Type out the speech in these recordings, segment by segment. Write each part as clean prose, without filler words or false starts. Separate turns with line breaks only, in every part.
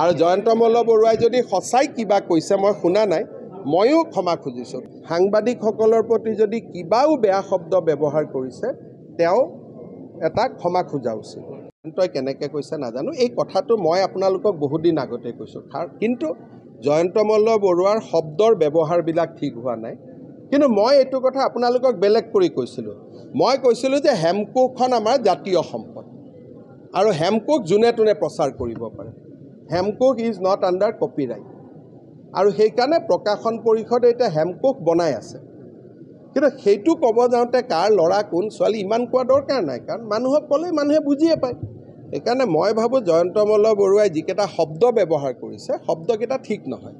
আৰু জয়ন্ত মল্ল বৰুৱাই যদি সঁচাই কিবা কৈছে মই শুনা নাই, ময়ো ক্ষমা খুজিছোঁ। সাংবাদিকসকলৰ প্ৰতি যদি কিবাও বেয়া শব্দ ব্যৱহাৰ কৰিছে তেওঁ এটা ক্ষমা খোজা উচিত। তই কেনেকৈ কৈছে নাজানো, এই কথাটো মই আপোনালোকক বহুত দিন আগতে কৈছোঁ। কিন্তু জয়ন্ত মল্ল বৰুৱাৰ শব্দৰ ব্যৱহাৰবিলাক ঠিক হোৱা নাই। কিন্তু মই এইটো কথা আপোনালোকক বেলেগ কৰি কৈছিলোঁ। মই কৈছিলোঁ যে হেমকোখন আমাৰ জাতীয় সম্পদ আৰু হেমকোক যোনে তোনে প্ৰচাৰ কৰিব পাৰে। হেমকোক ইজ নট আণ্ডাৰ কপিৰাইট আৰু সেইকাৰণে প্ৰকাশন পৰিষদে এতিয়া হেমকোক বনাই আছে। কিন্তু সেইটো ক'ব যাওঁতে কাৰ ল'ৰা কোন ছোৱালী ইমান কোৱা দৰকাৰ নাই, কাৰণ মানুহক ক'লে মানুহে বুজিয়ে পায়। সেইকাৰণে মই ভাবোঁ জয়ন্ত মল্ল বৰুৱাই যিকেইটা শব্দ ব্যৱহাৰ কৰিছে শব্দকেইটা ঠিক নহয়।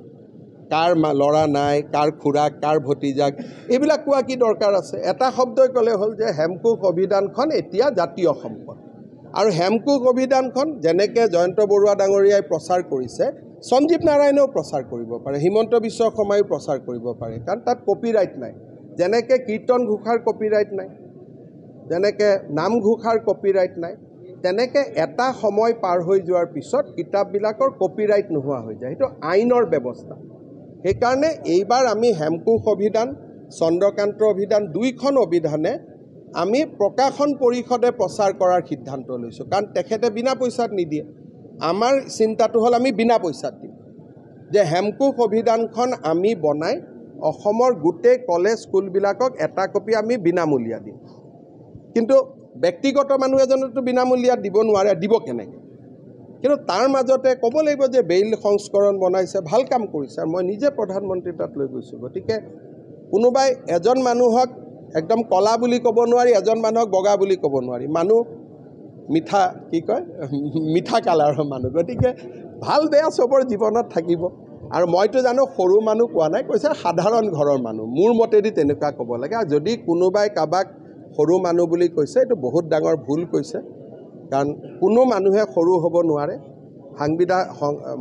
কাৰ ল'ৰা নাই, কাৰ খুৰাক, কাৰ ভতিজাক, এইবিলাক কোৱা কি দৰকাৰ আছে? এটা শব্দই ক'লে হ'ল যে হেমকোক অভিধানখন এতিয়া জাতীয় সম্পদ আৰু হেমকোক অভিধানখন যেনেকৈ জয়ন্ত বৰুৱা ডাঙৰীয়াই প্ৰচাৰ কৰিছে সঞ্জীৱ নাৰায়ণেও প্ৰচাৰ কৰিব পাৰে, হিমন্ত বিশ্ব শৰ্মায়ো প্ৰচাৰ কৰিব পাৰে, কাৰণ তাত কপিৰাইট নাই। যেনেকৈ কীৰ্তন ঘোষাৰ কপিৰাইট নাই, যেনেকৈ নামঘোষাৰ কপিৰাইট নাই, তেনেকৈ এটা সময় পাৰ হৈ যোৱাৰ পিছত কিতাপবিলাকৰ কপিৰাইট নোহোৱা হৈ যায়। সেইটো আইনৰ ব্যৱস্থা। সেইকাৰণে এইবাৰ আমি হেমকোক অভিধান, চন্দ্ৰকান্ত অভিধান, দুইখন অভিধানে আমি প্ৰকাশন পৰিষদে প্ৰচাৰ কৰাৰ সিদ্ধান্ত লৈছোঁ, কাৰণ তেখেতে বিনা পইচাত নিদিয়ে। আমাৰ চিন্তাটো হ'ল আমি বিনা পইচাত দিম, যে হেমকোক অভিধানখন আমি বনাই অসমৰ গোটেই কলেজ স্কুলবিলাকক এটা কপি আমি বিনামূলীয়া দিম। কিন্তু ব্যক্তিগত মানুহ এজনেতো বিনামূলীয়া দিব নোৱাৰে, দিব কেনেকৈ? কিন্তু তাৰ মাজতে ক'ব লাগিব যে বেইল সংস্কৰণ বনাইছে, ভাল কাম কৰিছে। মই নিজে প্ৰধানমন্ত্ৰী তাত লৈ গৈছোঁ। গতিকে কোনোবাই এজন মানুহক একদম কলা বুলি ক'ব নোৱাৰি, এজন মানুহক বগা বুলি ক'ব নোৱাৰি। মানুহ মিঠা কি কয় মিঠা কালাৰৰ মানুহ। গতিকে ভাল বেয়া চবৰ জীৱনত থাকিব। আৰু মইতো জানো সৰু মানুহ কোৱা নাই, কৈছে সাধাৰণ ঘৰৰ মানুহ। মোৰ মতেদি তেনেকুৱা ক'ব লাগে। আৰু যদি কোনোবাই কাৰোবাক সৰু মানুহ বুলি কৈছে এইটো বহুত ডাঙৰ ভুল কৈছে, কাৰণ কোনো মানুহে সৰু হ'ব নোৱাৰে।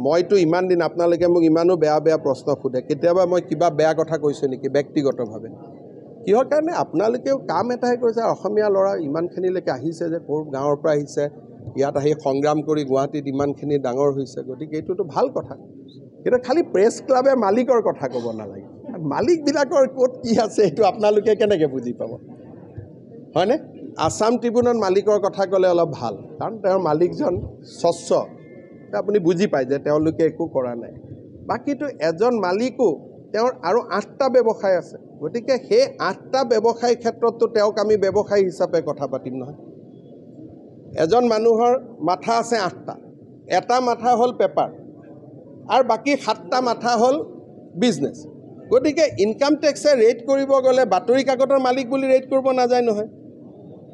মইতো ইমান দিন আপোনালোকে মোক ইমানো বেয়া বেয়া প্ৰশ্ন সোধে, কেতিয়াবা মই কিবা বেয়া কথা কৈছোঁ নেকি ব্যক্তিগতভাৱে? কিহৰ কাৰণে? আপোনালোকেও কাম এটাই কৰিছে। অসমীয়া ল'ৰা ইমানখিনিলৈকে আহিছে, যে ক'ৰ গাঁৱৰ পৰা আহিছে, ইয়াত আহি সংগ্ৰাম কৰি গুৱাহাটীত ইমানখিনি ডাঙৰ হৈছে। গতিকে এইটোতো ভাল কথা। কিন্তু খালি প্ৰেছ ক্লাবে মালিকৰ কথা ক'ব নালাগে। মালিকবিলাকৰ ক'ত কি আছে এইটো আপোনালোকে কেনেকৈ বুজি পাব, হয়নে? আছাম ট্ৰিবিউনত মালিকৰ কথা ক'লে অলপ ভাল, কাৰণ তেওঁৰ মালিকজন স্বচ্ছ, আপুনি বুজি পায় যে তেওঁলোকে একো কৰা নাই। বাকীটো এজন মালিকো তেওঁৰ আৰু 8টা ব্যৱসায় আছে। গতিকে সেই 8টা ব্যৱসায় ক্ষেত্ৰততো তেওঁক আমি ব্যৱসায়ী হিচাপে কথা পাতিম নহয়। এজন মানুহৰ মাথা আছে 8টা, এটা মাথা হ'ল পেপাৰ আৰু বাকী 7টা মাথা হ'ল বিজনেছ। গতিকে ইনকাম টেক্সে ৰেইড কৰিব গ'লে বাতৰি কাকতৰ মালিক বুলি ৰেইড কৰিব নাযায় নহয়।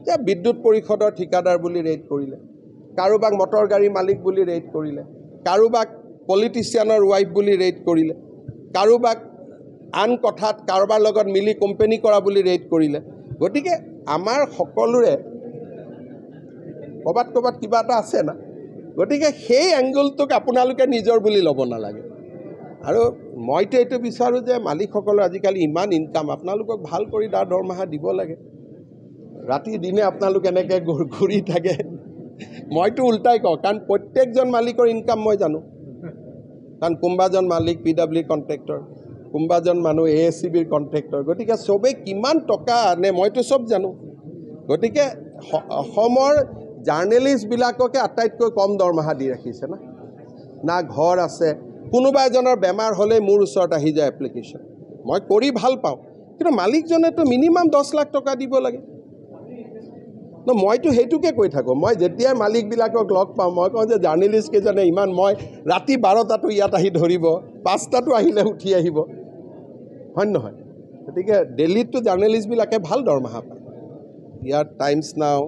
যে বিদ্যুৎ পৰিষদৰ ঠিকাদাৰ বুলি ৰেইড কৰিলে, কাৰোবাক মটৰ গাড়ী মালিক বুলি ৰেইড কৰিলে, কাৰোবাক পলিটিচিয়ানৰ ৱাইফ বুলি ৰেইড কৰিলে, কাৰোবাক আন কথাত কাৰোবাৰ লগত মিলি কোম্পেনী কৰা বুলি ৰেইড কৰিলে। গতিকে আমাৰ সকলোৰে ক'ৰবাত ক'ৰবাত কিবা এটা আছে না। গতিকে সেই এংগলটোক আপোনালোকে নিজৰ বুলি ল'ব নালাগে। আৰু মইতো এইটো বিচাৰোঁ যে মালিকসকলৰ আজিকালি ইমান ইনকাম, আপোনালোকক ভাল কৰি দৰমহা দিব লাগে। ৰাতি দিনে আপোনালোক এনেকৈ ঘূৰি থাকে। মইতো উল্টাই কওঁ, কাৰণ প্ৰত্যেকজন মালিকৰ ইনকাম মই জানো। কাৰণ কোনোবাজন মালিক PW কণ্ট্ৰেক্টৰ, কোনোবাজন মানুহ ASCBৰ কণ্ট্ৰেক্টৰ। গতিকে চবেই কিমান টকা আনে মইতো চব জানো। গতিকে অসমৰ জাৰ্নেলিষ্টবিলাককে আটাইতকৈ কম দৰমহা দি ৰাখিছে না ঘৰ আছে। কোনোবা এজনৰ বেমাৰ হ'লে মোৰ ওচৰত আহি যায় এপ্লিকেশ্যন, মই কৰি ভাল পাওঁ। কিন্তু মালিকজনেতো মিনিমাম 10 লাখ টকা দিব লাগে। মইতো সেইটোকে কৈ থাকোঁ। মই যেতিয়াই মালিকবিলাকক লগ পাওঁ মই কওঁ যে জাৰ্নেলিষ্টকেইজনে ইমান, মই ৰাতি 12টাতো ইয়াত আহি ধৰিব, 5টাতো আহিলে উঠি আহিব, হয় নহয়? গতিকে দিল্লীততো জাৰ্নেলিষ্টবিলাকে ভাল দৰমহা পায়। ইয়াত টাইমছ নাও,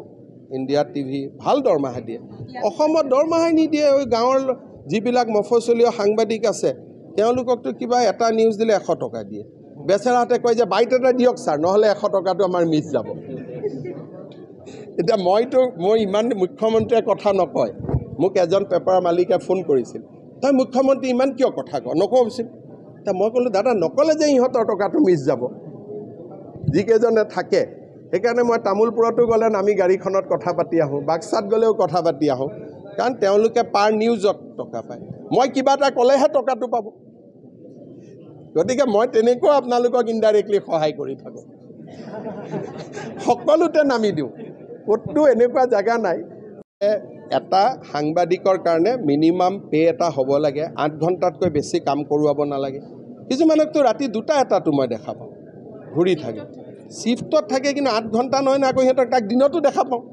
ইণ্ডিয়া TV ভাল দৰমহা দিয়ে। অসমত দৰমহাই নিদিয়ে। ওই গাঁৱৰ যিবিলাক মফচলীয় সাংবাদিক আছে তেওঁলোককতো কিবা এটা নিউজ দিলে 100 টকা দিয়ে। বেচেৰাহঁতে কয় যে বাইট এটা দিয়ক ছাৰ, নহ'লে 100 টকাটো আমাৰ মিছ যাব। এতিয়া মই ইমান মুখ্যমন্ত্ৰীয়ে কথা নকয়। মোক এজন পেপাৰৰ মালিকে ফোন কৰিছিল, তই মুখ্যমন্ত্ৰী ইমান কিয় কথা কওঁ, নকওঁচোন। মই ক'লোঁ দাদা নক'লে যে ইহঁতৰ টকাটো মিছ যাব, যিকেইজনে থাকে। সেইকাৰণে মই তামোলপুৰতো গ'লে নামি গাড়ীখনত কথা পাতি আহোঁ, বাক্সাত গ'লেও কথা পাতি আহোঁ, কাৰণ তেওঁলোকে পাৰ নিউজত টকা পায়। মই কিবা এটা ক'লেহে টকাটো পাব। গতিকে মই তেনেকুৱা আপোনালোকক ইনডাইৰেক্টলি সহায় কৰি থাকোঁ, সকলোতে নামি দিওঁ, ক'তো এনেকুৱা জেগা নাই। এটা সাংবাদিকৰ কাৰণে মিনিমাম পে' এটা হ'ব লাগে, 8 ঘণ্টাতকৈ বেছি কাম কৰোৱাব নালাগে। কিছুমানকতো ৰাতি 2টা-3টাতো মই দেখা পাওঁ ঘূৰি থাকে, শ্বিফ্টত থাকে, কিন্তু 8 ঘণ্টা নহয় না, আকৌ সিহঁতক তাক দিনতো দেখা পাওঁ।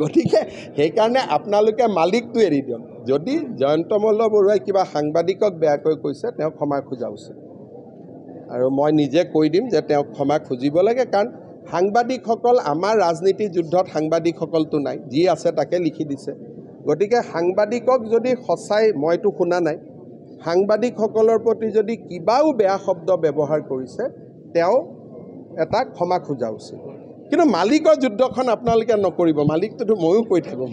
গতিকে সেইকাৰণে আপোনালোকে মালিকটো এৰি দিয়ক। যদি জয়ন্ত মল্ল বৰুৱাই কিবা সাংবাদিকক বেয়াকৈ কৈছে, তেওঁ ক্ষমা খোজা উচিত, আৰু মই নিজে কৈ দিম যে তেওঁক ক্ষমা খুজিব লাগে। কাৰণ সাংবাদিকসকল, আমাৰ ৰাজনীতি যুদ্ধত সাংবাদিকসকলতো নাই, যি আছে তাকে লিখি দিছে। গতিকে সাংবাদিকক যদি সঁচাই, মইতো শুনা নাই, সাংবাদিকসকলৰ প্ৰতি যদি কিবাও বেয়া শব্দ ব্যৱহাৰ কৰিছে, তেওঁ এটা ক্ষমা খোজা উচিত। কিন্তু মালিকৰ যুদ্ধখন আপোনালোকে নকৰিব। মালিকটোতো ময়ো কৈ থাকোঁ,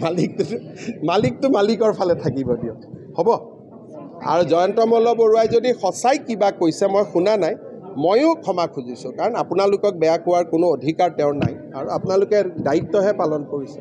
মালিকটো মালিকৰ ফালে থাকিব দিয়ক, হ'ব। আৰু জয়ন্ত মল্ল বৰুৱাই যদি সঁচাই কিবা কৈছে, মই শুনা নাই, ময়ো ক্ষমা খুজিছোঁ। কাৰণ আপোনালোকক বেয়া কোৱাৰ কোনো অধিকাৰ তেওঁৰ নাই, আৰু আপোনালোকে দায়িত্বহে পালন কৰিছে।